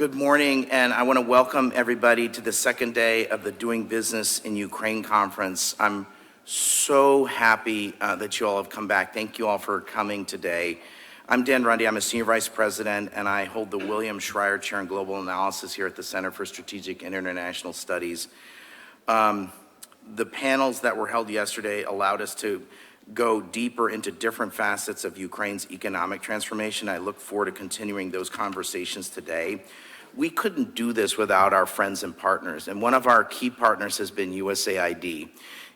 Good morning, and I want to welcome everybody to the second day of the Doing Business in Ukraine conference. I'm so happy that you all have come back. Thank you all for coming today. I'm Dan Rundy. I'm a Senior Vice President, and I hold the William Schreier Chair in Global Analysis here at the Center for Strategic and International Studies. The panels that were held yesterday allowed us to go deeper into different facets of Ukraine's economic transformation. I look forward to continuing those conversations today. We couldn't do this without our friends and partners, and one of our key partners has been USAID.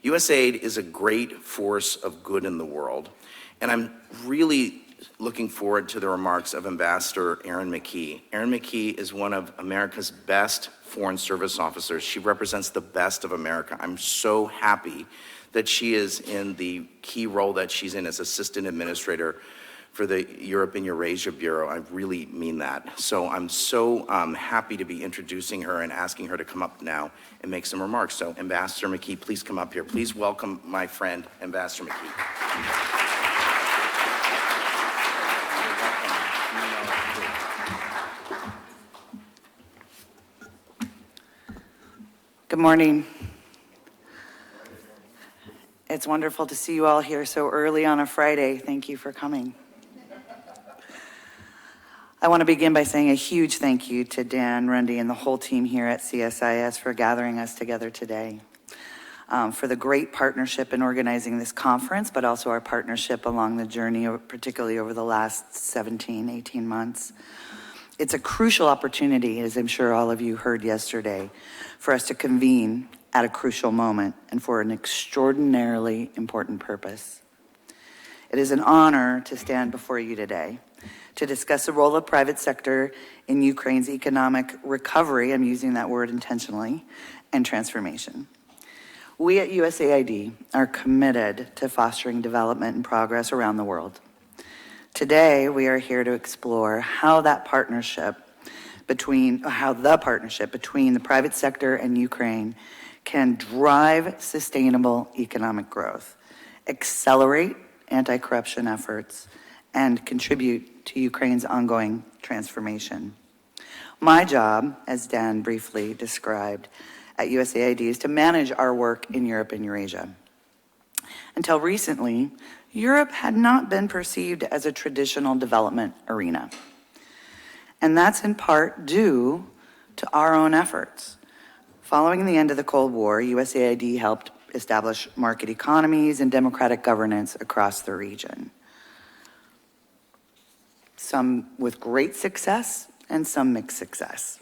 USAID is a great force of good in the world, and I'm really looking forward to the remarks of Ambassador Erin McKee. Erin McKee is one of America's best foreign service officers. She represents the best of America. I'm so happy that she is in the key role that she's in as Assistant Administrator for the Europe and Eurasia Bureau. I really mean that. So I'm so happy to be introducing her and asking her to come up now and make some remarks. So Ambassador McKee, please come up here. Please welcome my friend, Ambassador McKee. Good morning. It's wonderful to see you all here so early on a Friday. Thank you for coming. I want to begin by saying a huge thank you to Dan Rundy and the whole team here at CSIS for gathering us together today, for the great partnership in organizing this conference, but also our partnership along the journey, particularly over the last 17, 18 months. It's a crucial opportunity, as I'm sure all of you heard yesterday, for us to convene at a crucial moment and for an extraordinarily important purpose. It is an honor to stand before you today to discuss the role of private sector in Ukraine's economic recovery, I'm using that word intentionally, and transformation. We at USAID are committed to fostering development and progress around the world. Today, we are here to explore how the partnership between the private sector and Ukraine can drive sustainable economic growth, accelerate anti-corruption efforts, and contribute to Ukraine's ongoing transformation. My job, as Dan briefly described, at USAID is to manage our work in Europe and Eurasia. Until recently, Europe had not been perceived as a traditional development arena. And that's in part due to our own efforts. Following the end of the Cold War, USAID helped establish market economies and democratic governance across the region. Some with great success and some mixed success.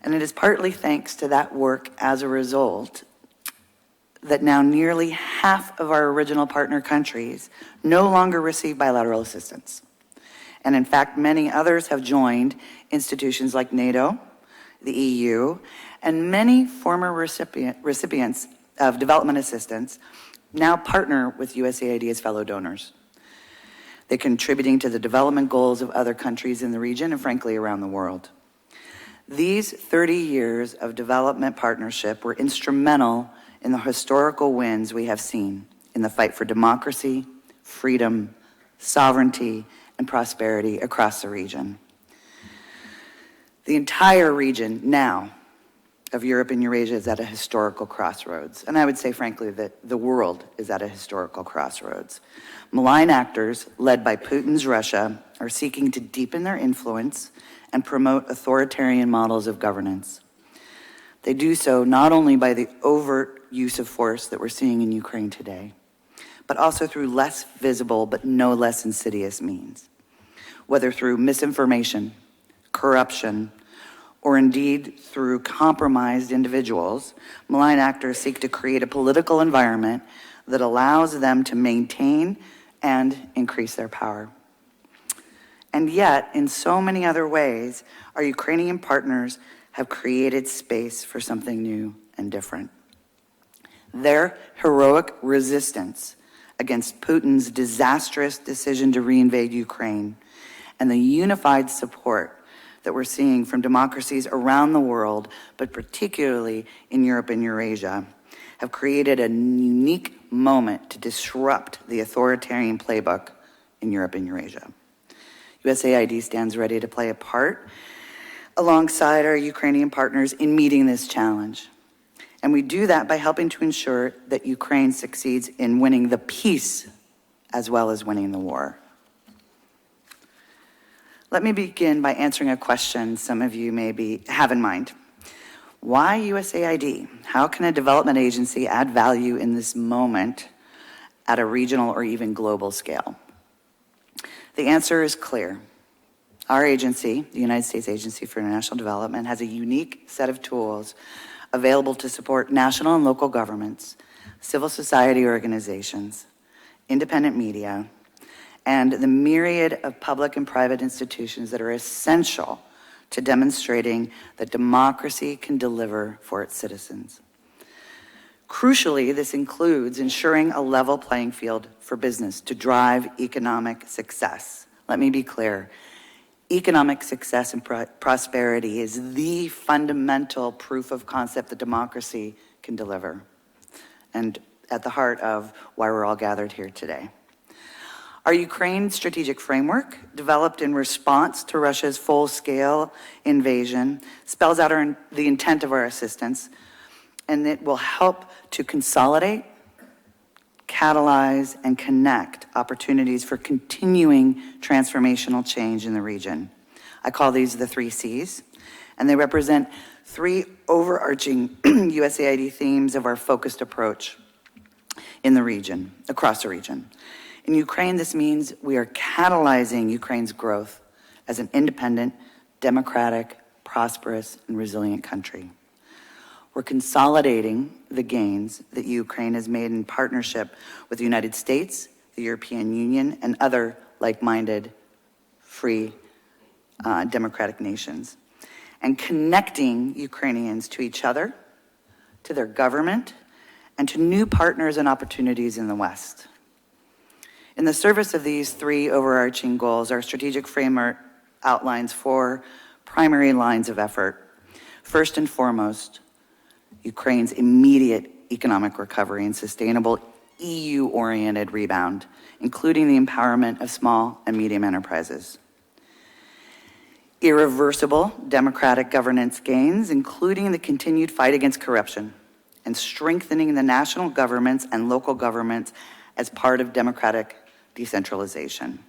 And it is partly thanks to that work as a result that now nearly half of our original partner countries no longer receive bilateral assistance. And in fact, many others have joined institutions like NATO, the EU, and many former recipients of development assistance now partner with USAID as fellow donors. They're contributing to the development goals of other countries in the region and frankly around the world. These 30 years of development partnership were instrumental in the historical wins we have seen in the fight for democracy, freedom, sovereignty, and prosperity across the region. The entire region now of Europe and Eurasia is at a historical crossroads. And I would say, frankly, that the world is at a historical crossroads. Malign actors, led by Putin's Russia, are seeking to deepen their influence and promote authoritarian models of governance. They do so not only by the overt use of force that we're seeing in Ukraine today, but also through less visible but no less insidious means, whether through misinformation, corruption, or indeed through compromised individuals. Malign actors seek to create a political environment that allows them to maintain and increase their power. And yet, in so many other ways, our Ukrainian partners have created space for something new and different. Their heroic resistance against Putin's disastrous decision to reinvade Ukraine and the unified support that we're seeing from democracies around the world, but particularly in Europe and Eurasia, have created a unique moment to disrupt the authoritarian playbook in Europe and Eurasia. USAID stands ready to play a part, alongside our Ukrainian partners in meeting this challenge. And we do that by helping to ensure that Ukraine succeeds in winning the peace as well as winning the war. Let me begin by answering a question some of you have in mind. Why USAID? How can a development agency add value in this moment at a regional or even global scale? The answer is clear. Our agency, the United States Agency for International Development, has a unique set of tools available to support national and local governments, civil society organizations, independent media, and the myriad of public and private institutions that are essential to demonstrating that democracy can deliver for its citizens. Crucially, this includes ensuring a level playing field for business to drive economic success. Let me be clear. Economic success and prosperity is the fundamental proof of concept that democracy can deliver, and at the heart of why we're all gathered here today. Our Ukraine strategic framework, developed in response to Russia's full-scale invasion, spells out the intent of our assistance, and it will help to consolidate, catalyze, and connect opportunities for continuing transformational change in the region. I call these the 3 C's, and they represent 3 overarching USAID themes of our focused approach in the region, across the region. In Ukraine, this means we are catalyzing Ukraine's growth as an independent, democratic, prosperous, and resilient country. We're consolidating the gains that Ukraine has made in partnership with the United States, the European Union, and other like-minded, free, democratic nations, and connecting Ukrainians to each other, to their government, and to new partners and opportunities in the West. In the service of these 3 overarching goals, our strategic framework outlines 4 primary lines of effort. First and foremost, Ukraine's immediate economic recovery and sustainable EU-oriented rebound, including the empowerment of small and medium enterprises. Irreversible democratic governance gains, including the continued fight against corruption and strengthening the national governments and local governments as part of democratic decentralization.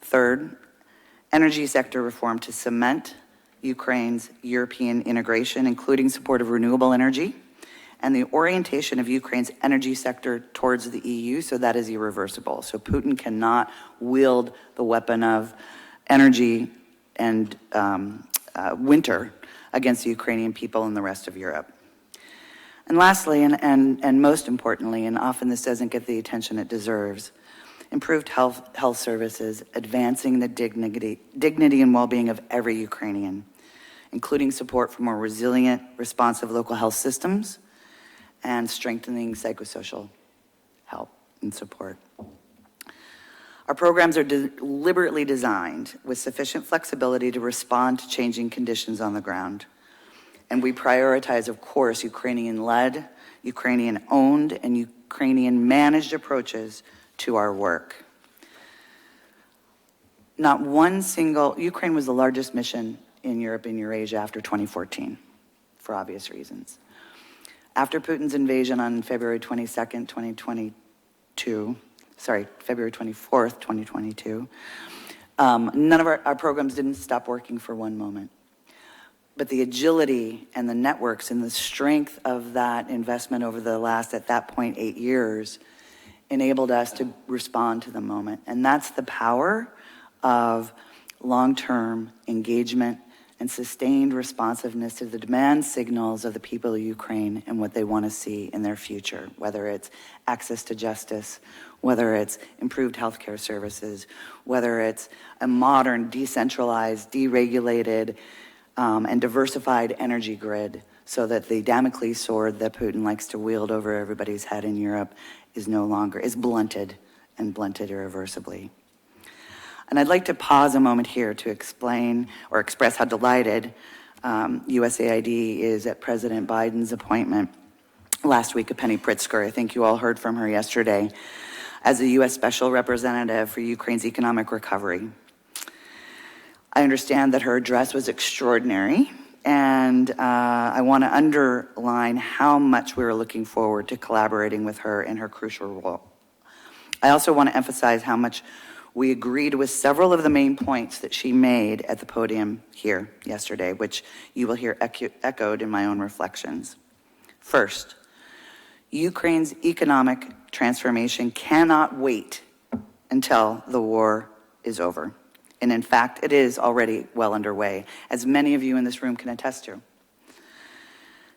Third, energy sector reform to cement Ukraine's European integration, including support of renewable energy, and the orientation of Ukraine's energy sector towards the EU, so that is irreversible. So Putin cannot wield the weapon of energy and winter against the Ukrainian people and the rest of Europe. And lastly, and most importantly, and often this doesn't get the attention it deserves, improved health services, advancing the dignity and well-being of every Ukrainian, including support for more resilient, responsive local health systems, and strengthening psychosocial help and support. Our programs are deliberately designed with sufficient flexibility to respond to changing conditions on the ground. And we prioritize, of course, Ukrainian-led, Ukrainian-owned, and Ukrainian-managed approaches to our work. Ukraine was the largest mission in Europe and Eurasia after 2014, for obvious reasons. After Putin's invasion on February 24th, 2022, none of our programs didn't stop working for one moment. But the agility and the networks and the strength of that investment over the last, at that point, 8 years, enabled us to respond to the moment. And that's the power of long-term engagement and sustained responsiveness to the demand signals of the people of Ukraine and what they want to see in their future, whether it's access to justice, whether it's improved healthcare services, whether it's a modern, decentralized, deregulated, and diversified energy grid, so that the Damocles sword that Putin likes to wield over everybody's head in Europe is blunted, and blunted irreversibly. And I'd like to pause a moment here to explain or express how delighted USAID is at President Biden's appointment last week of Penny Pritzker. I think you all heard from her yesterday as the U.S. Special Representative for Ukraine's economic recovery. I understand that her address was extraordinary, and I want to underline how much we were looking forward to collaborating with her in her crucial role. I also want to emphasize how much we agreed with several of the main points that she made at the podium here yesterday, which you will hear echoed in my own reflections. First, Ukraine's economic transformation cannot wait until the war is over. And in fact, it is already well underway, as many of you in this room can attest to.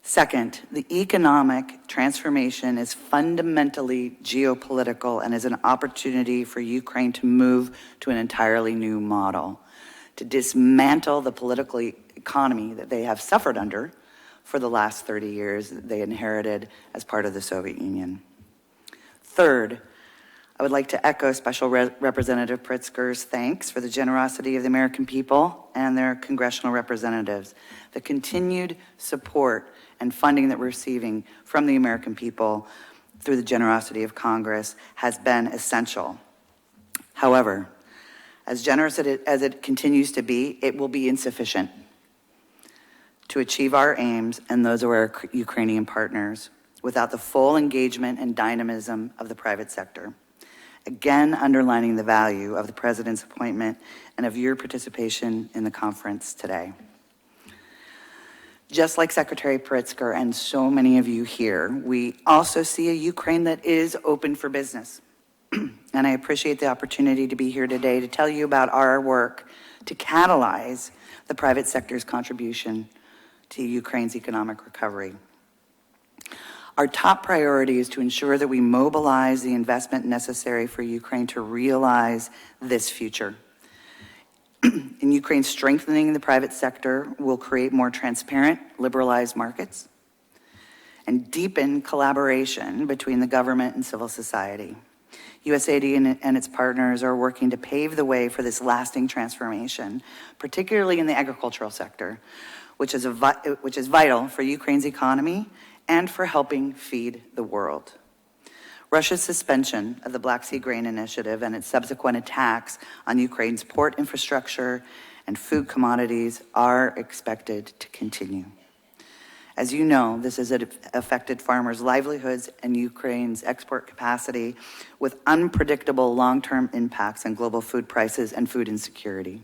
Second, the economic transformation is fundamentally geopolitical and is an opportunity for Ukraine to move to an entirely new model, to dismantle the political economy that they have suffered under for the last 30 years that they inherited as part of the Soviet Union. Third, I would like to echo Special Representative Pritzker's thanks for the generosity of the American people and their congressional representatives. The continued support and funding that we're receiving from the American people through the generosity of Congress has been essential. However, as generous as it continues to be, it will be insufficient to achieve our aims and those of our Ukrainian partners without the full engagement and dynamism of the private sector. Again, underlining the value of the President's appointment and of your participation in the conference today. Just like Secretary Pritzker and so many of you here, we also see a Ukraine that is open for business. And I appreciate the opportunity to be here today to tell you about our work to catalyze the private sector's contribution to Ukraine's economic recovery. Our top priority is to ensure that we mobilize the investment necessary for Ukraine to realize this future. In Ukraine, strengthening the private sector will create more transparent, liberalized markets and deepen collaboration between the government and civil society. USAID and its partners are working to pave the way for this lasting transformation, particularly in the agricultural sector, which is vital for Ukraine's economy and for helping feed the world. Russia's suspension of the Black Sea Grain Initiative and its subsequent attacks on Ukraine's port infrastructure and food commodities are expected to continue. As you know, this has affected farmers' livelihoods and Ukraine's export capacity with unpredictable long-term impacts on global food prices and food insecurity.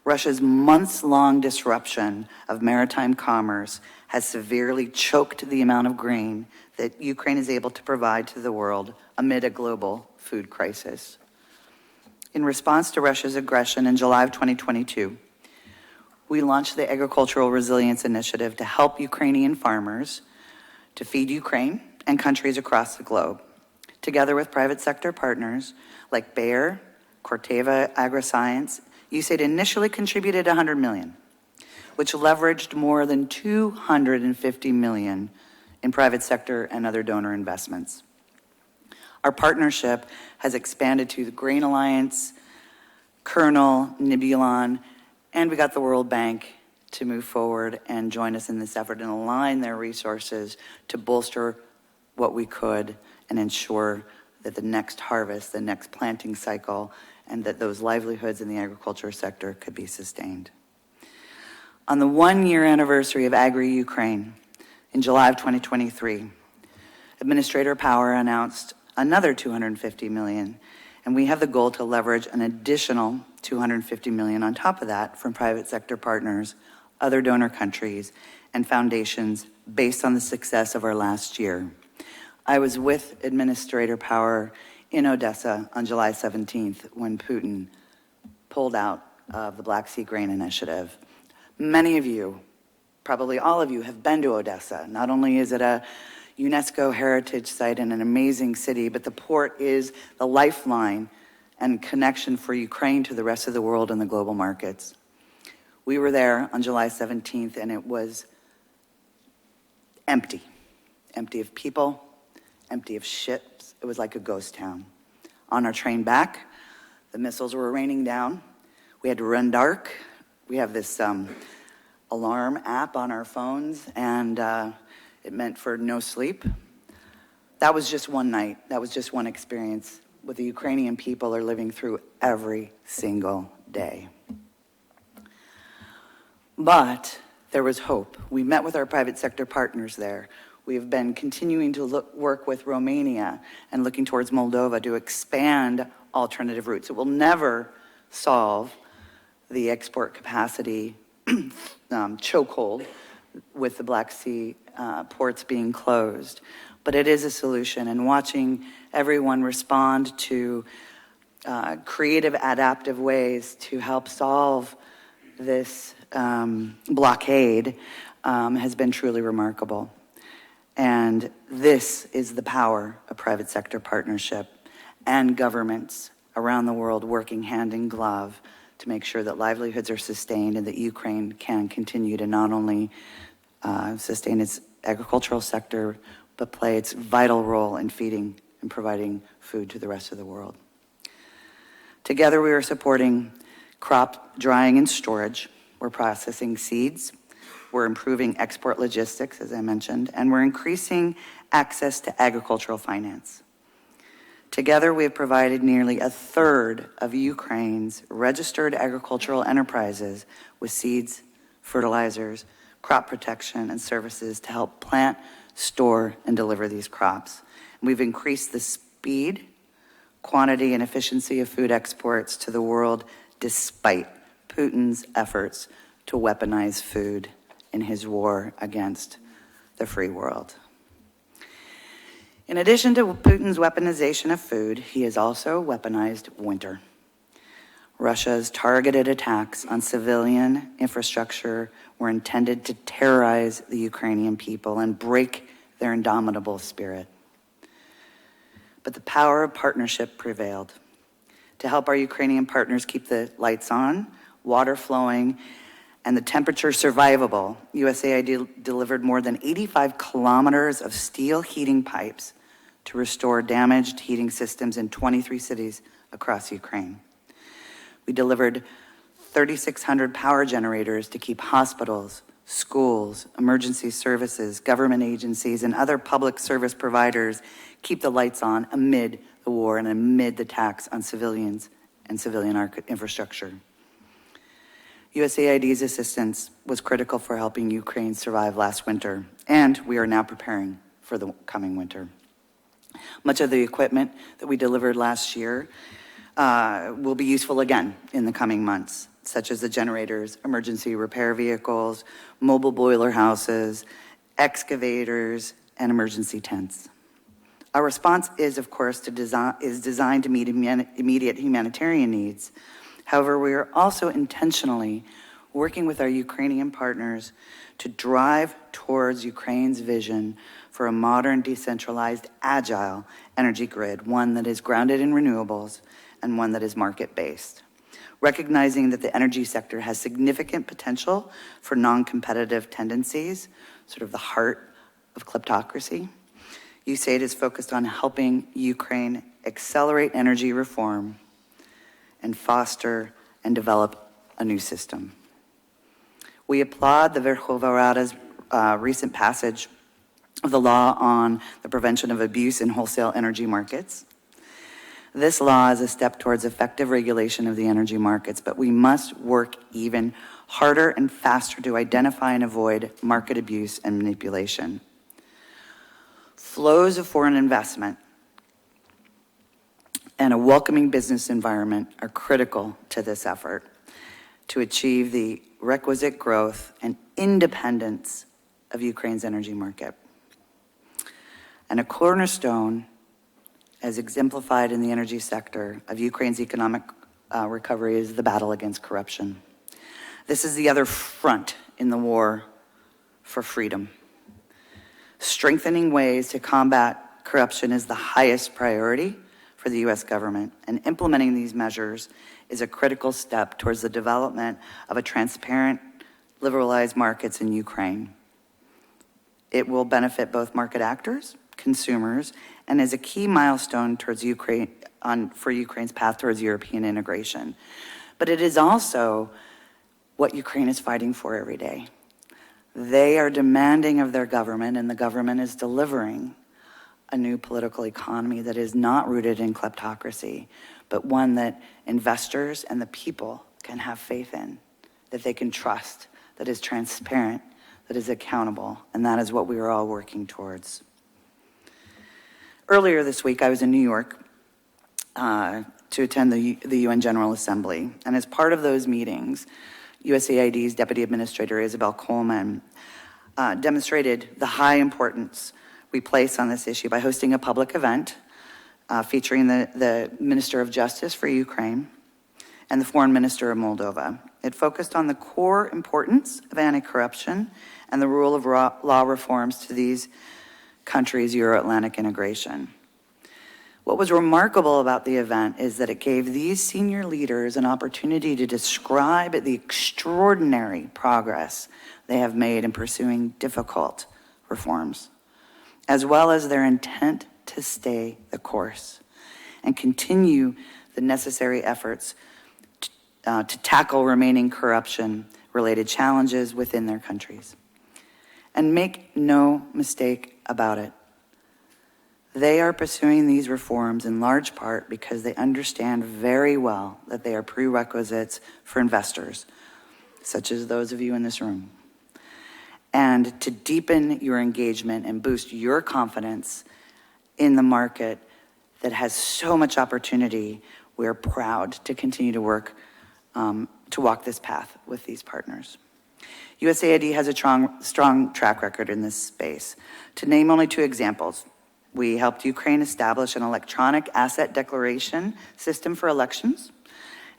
Russia's months-long disruption of maritime commerce has severely choked the amount of grain that Ukraine is able to provide to the world amid a global food crisis. In response to Russia's aggression in July of 2022, we launched the Agricultural Resilience Initiative to help Ukrainian farmers to feed Ukraine and countries across the globe. Together with private sector partners like Bayer, Corteva Agriscience, USAID initially contributed $100 million, which leveraged more than $250 million in private sector and other donor investments. Our partnership has expanded to the Grain Alliance, Kernel, Nibulon, and we got the World Bank to move forward and join us in this effort and align their resources to bolster what we could and ensure that the next harvest, the next planting cycle, and that those livelihoods in the agriculture sector could be sustained. On the one-year anniversary of Agri-Ukraine, in July of 2023, Administrator Power announced another $250 million, and we have the goal to leverage an additional $250 million on top of that from private sector partners, other donor countries, and foundations based on the success of our last year. I was with Administrator Power in Odessa on July 17th when Putin pulled out of the Black Sea Grain Initiative. Many of you, probably all of you, have been to Odessa. Not only is it a UNESCO heritage site and an amazing city, but the port is the lifeline and connection for Ukraine to the rest of the world and the global markets. We were there on July 17th and it was empty of people, empty of ships. It was like a ghost town. On our train back, the missiles were raining down. We had to run dark. We have this alarm app on our phones, and it meant for no sleep. That was just one night. That was just one experience what the Ukrainian people are living through every single day. But there was hope. We met with our private sector partners there. We have been continuing to work with Romania and looking towards Moldova to expand alternative routes. It will never solve the export capacity chokehold with the Black Sea ports being closed. But it is a solution, and watching everyone respond to creative, adaptive ways to help solve this blockade has been truly remarkable. And this is the power of private sector partnership and governments around the world working hand in glove to make sure that livelihoods are sustained and that Ukraine can continue to not only sustain its agricultural sector, but play its vital role in feeding and providing food to the rest of the world. Together, we are supporting crop drying and storage. We're processing seeds. We're improving export logistics, as I mentioned, and we're increasing access to agricultural finance. Together, we have provided nearly a third of Ukraine's registered agricultural enterprises with seeds, fertilizers, crop protection, and services to help plant, store, and deliver these crops. And we've increased the speed, quantity, and efficiency of food exports to the world despite Putin's efforts to weaponize food in his war against the free world. In addition to Putin's weaponization of food, he has also weaponized winter. Russia's targeted attacks on civilian infrastructure were intended to terrorize the Ukrainian people and break their indomitable spirit. But the power of partnership prevailed. To help our Ukrainian partners keep the lights on, water flowing, and the temperature survivable, USAID delivered more than 85 kilometers of steel heating pipes to restore damaged heating systems in 23 cities across Ukraine. We delivered 3,600 power generators to keep hospitals, schools, emergency services, government agencies, and other public service providers keep the lights on amid the war and amid the attacks on civilians and civilian infrastructure. USAID's assistance was critical for helping Ukraine survive last winter, and we are now preparing for the coming winter. Much of the equipment that we delivered last year will be useful again in the coming months, such as the generators, emergency repair vehicles, mobile boiler houses, excavators, and emergency tents. Our response is, of course, designed to meet immediate humanitarian needs. However, we are also intentionally working with our Ukrainian partners to drive towards Ukraine's vision for a modern, decentralized, agile energy grid, one that is grounded in renewables and one that is market-based. Recognizing that the energy sector has significant potential for non-competitive tendencies, sort of the heart of kleptocracy, USAID is focused on helping Ukraine accelerate energy reform and foster and develop a new system. We applaud the Verkhovna Rada's recent passage of the law on the prevention of abuse in wholesale energy markets. This law is a step towards effective regulation of the energy markets, but we must work even harder and faster to identify and avoid market abuse and manipulation. Flows of foreign investment and a welcoming business environment are critical to this effort to achieve the requisite growth and independence of Ukraine's energy market. And a cornerstone, as exemplified in the energy sector, of Ukraine's economic recovery is the battle against corruption. This is the other front in the war for freedom. Strengthening ways to combat corruption is the highest priority for the U.S. government, and implementing these measures is a critical step towards the development of a transparent, liberalized markets in Ukraine. It will benefit both market actors, consumers, and is a key milestone towards for Ukraine's path towards European integration. But it is also what Ukraine is fighting for every day. They are demanding of their government, and the government is delivering a new political economy that is not rooted in kleptocracy, but one that investors and the people can have faith in, that they can trust, that is transparent, that is accountable, and that is what we are all working towards. Earlier this week, I was in New York to attend the UN General Assembly, and as part of those meetings, USAID's Deputy Administrator Isabel Coleman demonstrated the high importance we place on this issue by hosting a public event featuring the Minister of Justice for Ukraine and the Foreign Minister of Moldova. It focused on the core importance of anti-corruption and the rule of law reforms to these countries' Euro-Atlantic integration. What was remarkable about the event is that it gave these senior leaders an opportunity to describe the extraordinary progress they have made in pursuing difficult reforms, as well as their intent to stay the course and continue the necessary efforts to tackle remaining corruption-related challenges within their countries. And make no mistake about it, they are pursuing these reforms in large part because they understand very well that they are prerequisites for investors, such as those of you in this room. And to deepen your engagement and boost your confidence in the market that has so much opportunity, we're proud to continue to work to walk this path with these partners. USAID has a strong track record in this space. To name only two examples, we helped Ukraine establish an electronic asset declaration system for elections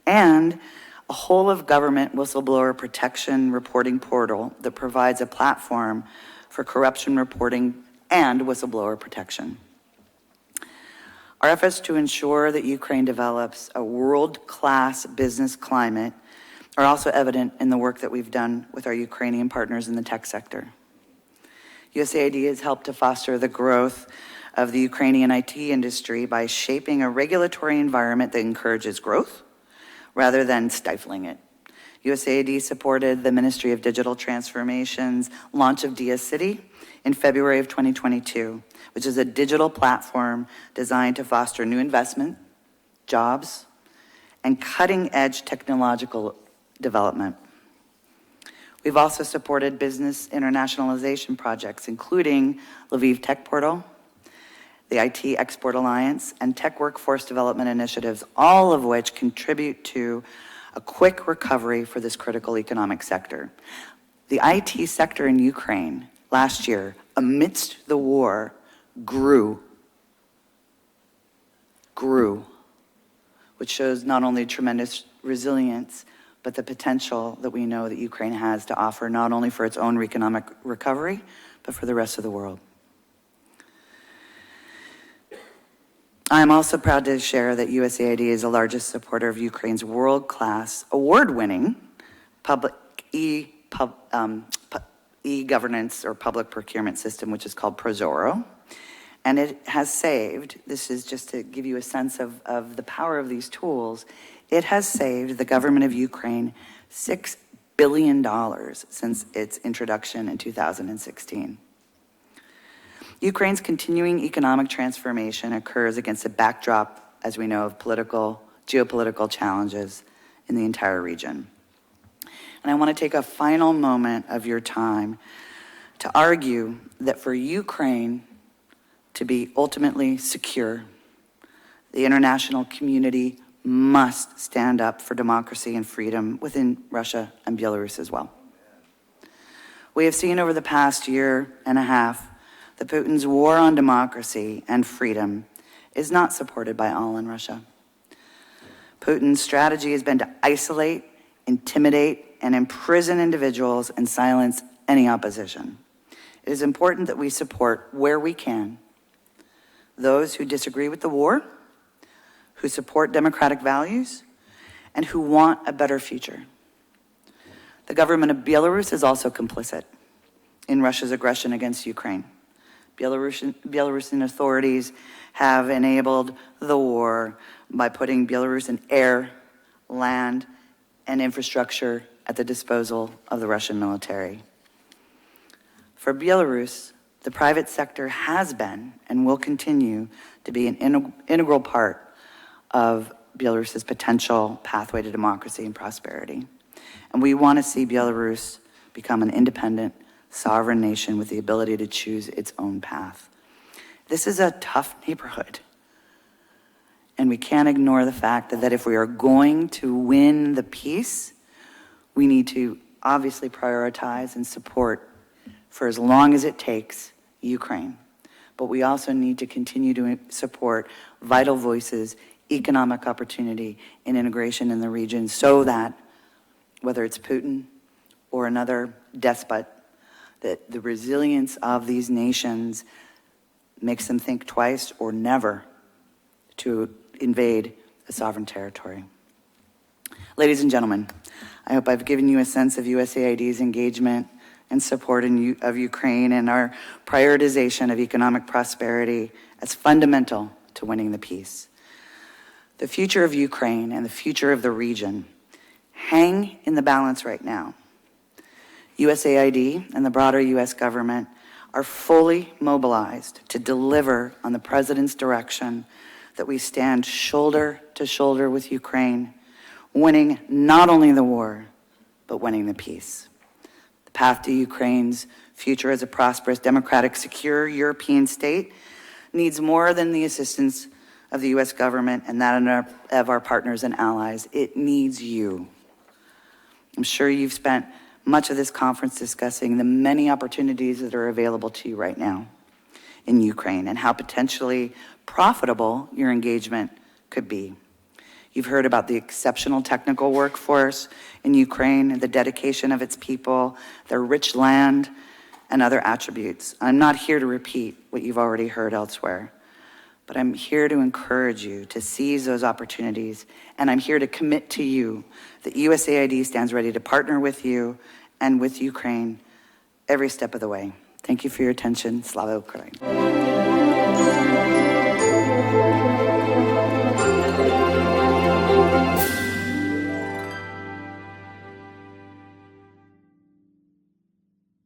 and a whole-of-government whistleblower protection reporting portal that provides a platform for corruption reporting and whistleblower protection. Our efforts to ensure that Ukraine develops a world-class business climate are also evident in the work that we've done with our Ukrainian partners in the tech sector. USAID has helped to foster the growth of the Ukrainian IT industry by shaping a regulatory environment that encourages growth rather than stifling it. USAID supported the Ministry of Digital Transformation's launch of Dia City in February of 2022, which is a digital platform designed to foster new investment, jobs, and cutting-edge technological development. We've also supported business internationalization projects, including Lviv Tech Portal, the IT Export Alliance, and tech workforce development initiatives, all of which contribute to a quick recovery for this critical economic sector. The IT sector in Ukraine last year, amidst the war, grew, which shows not only tremendous resilience, but the potential that we know that Ukraine has to offer not only for its own economic recovery, but for the rest of the world. I am also proud to share that USAID is the largest supporter of Ukraine's world-class, award-winning public e-governance or public procurement system, which is called Prozoro. And it has saved, this is just to give you a sense of the power of these tools, it has saved the government of Ukraine $6 billion since its introduction in 2016. Ukraine's continuing economic transformation occurs against a backdrop, as we know, of geopolitical challenges in the entire region. And I want to take a final moment of your time to argue that for Ukraine to be ultimately secure, the international community must stand up for democracy and freedom within Russia and Belarus as well. We have seen over the past year and a half that Putin's war on democracy and freedom is not supported by all in Russia. Putin's strategy has been to isolate, intimidate, and imprison individuals and silence any opposition. It is important that we support, where we can, those who disagree with the war, who support democratic values, and who want a better future. The government of Belarus is also complicit in Russia's aggression against Ukraine. Belarusian authorities have enabled the war by putting Belarusian air, land, and infrastructure at the disposal of the Russian military. For Belarus, the private sector has been and will continue to be an integral part of Belarus's potential pathway to democracy and prosperity. And we want to see Belarus become an independent, sovereign nation with the ability to choose its own path. This is a tough neighborhood. And we can't ignore the fact that if we are going to win the peace, we need to obviously prioritize and support, for as long as it takes, Ukraine. But we also need to continue to support vital voices, economic opportunity, and integration in the region so that, whether it's Putin or another despot, that the resilience of these nations makes them think twice or never to invade a sovereign territory. Ladies and gentlemen, I hope I've given you a sense of USAID's engagement and support of Ukraine and our prioritization of economic prosperity as fundamental to winning the peace. The future of Ukraine and the future of the region hang in the balance right now. USAID and the broader US government are fully mobilized to deliver on the President's direction that we stand shoulder to shoulder with Ukraine, winning not only the war, but winning the peace. The path to Ukraine's future as a prosperous, democratic, secure European state needs more than the assistance of the US government and that of our partners and allies. It needs you. I'm sure you've spent much of this conference discussing the many opportunities that are available to you right now in Ukraine and how potentially profitable your engagement could be. You've heard about the exceptional technical workforce in Ukraine and the dedication of its people, their rich land, and other attributes. I'm not here to repeat what you've already heard elsewhere, but I'm here to encourage you to seize those opportunities, and I'm here to commit to you that USAID stands ready to partner with you and with Ukraine every step of the way. Thank you for your attention. Slava Ukraini.